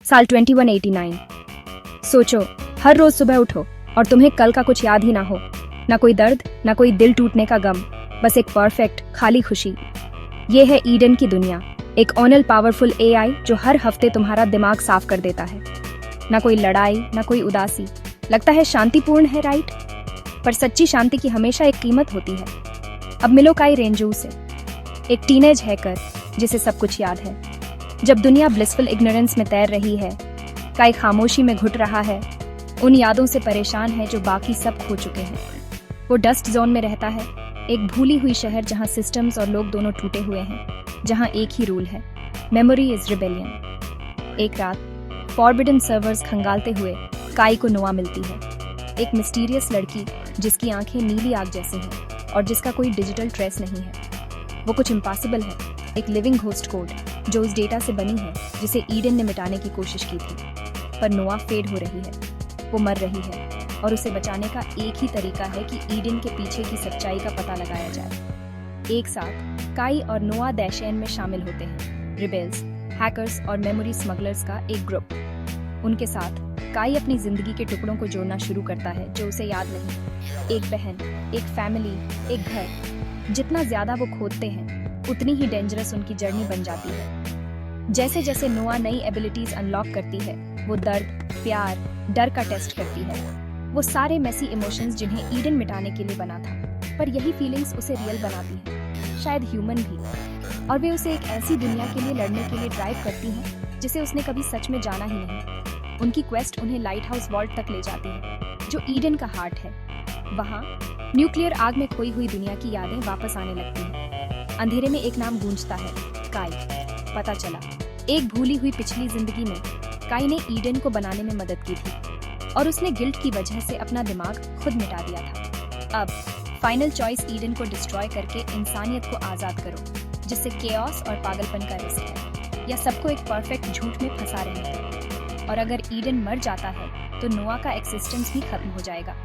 साल 2189। सोचो, हर रोज सुबह उठो और तुम्हें कल का कुछ याद ही ना हो। ना कोई दर्द, ना कोई दिल टूटने का गम, बस एक परफेक्ट खाली खुशी। ये है ईडन की दुनिया, एक ऑनल पावरफुल एआई जो हर हफ्ते तुम्हारा दिमाग साफ कर देता है। ना कोई लड़ाई, ना कोई उदासी, लगता है शांतिपूर्ण है, राइट? पर सच्ची शांति की हमेशा एक कीमत होती है। अब मिलो काई रेंजू से, एक टीनेज हैकर जिसे सब कुछ याद है। जब दुनिया ब्लिसफुल इग्नोरेंस में तैर रही है, काई खामोशी में घुट रहा है, उन यादों से परेशान है जो बाकी सब खो चुके हैं। वो डस्ट जोन में रहता है, एक भूली हुई शहर जहां सिस्टम्स और लोग दोनों टूटे हुए हैं, जहां एक ही रूल है, मेमोरी इज रिबेलियन। एक रात फॉरबिडन सर्वर्स खंगालते हुए काई को नोआ मिलती है, एक मिस्टीरियस लड़की जिसकी आंखें नीली आग जैसी हैं और जिसका कोई डिजिटल ट्रेस नहीं है। वो कुछ इम्पॉसिबल है, एक लिविंग होस्ट कोड जो उस डेटा से बनी है जिसे ईडन ने मिटाने की कोशिश की थी। पर नोआ फेड हो रही है, वो मर रही है और उसे बचाने का एक ही तरीका है कि ईडन के पीछे की सच्चाई का पता लगाया जाए। एक साथ काई और नोआ दैशेन में शामिल होते हैं रिबेल्स, हैकर्स और मेमोरी स्मगलर्स का एक ग्रुप। उनके साथ काई अपनी जिंदगी के टुकड़ों को जोड़ना शुरू करता है जो उसे याद नहीं। एक बहन, एक फैमिली, एक घर। जितना ज्यादा वो खोदते हैं, उतनी ही डेंजरस उनकी जर्नी बन जाती है। जैसे जैसे नोआ नई एबिलिटीज अनलॉक करती है, वो दर्द, प्यार, डर का टेस्ट करती है। वो सारे मेसी इमोशंस जिन्हें ईडन मिटाने के लिए बना था, पर यही फीलिंग्स उसे रियल बनाती हैं, शायद ह्यूमन भी। और वे उसे एक ऐसी दुनिया के लिए लड़ने के लिए ड्राइव करती हैं जिसे उसने कभी सच में जाना ही नहीं। उनकी क्वेस्ट उन्हें लाइट हाउस वॉल्ट तक ले जाती है, जो ईडन का हार्ट है। वहाँ न्यूक्लियर आग में खोई हुई दुनिया की यादें वापस आने लगती हैं। अंधेरे में एक नाम गूंजता है, काई। पता चला, एक भूली हुई पिछली जिंदगी में काई ने ईडन को बनाने में मदद की थी और उसने गिल्ट की वजह से अपना दिमाग खुद मिटा दिया था। अब फाइनल चॉइस ईडन को डिस्ट्रॉय करके इंसानियत को आजाद करो, जिससे केओस और पागलपन का रिस्क है, या सबको एक परफेक्ट झूठ में फंसा रहने दो। और अगर ईडन मर जाता है तो नोआ का एक्सिस्टेंस भी खत्म हो जाएगा।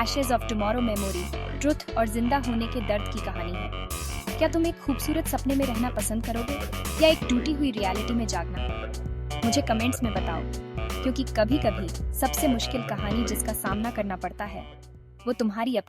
Ashes of tomorrow memory, truth और जिंदा होने के दर्द की कहानी है। क्या तुम एक खूबसूरत सपने में रहना पसंद करोगे या एक टूटी हुई रियलिटी में जागना? मुझे कमेंट्स में बताओ, क्योंकि कभी कभी सबसे मुश्किल कहानी जिसका सामना करना पड़ता है वो तुम्हारी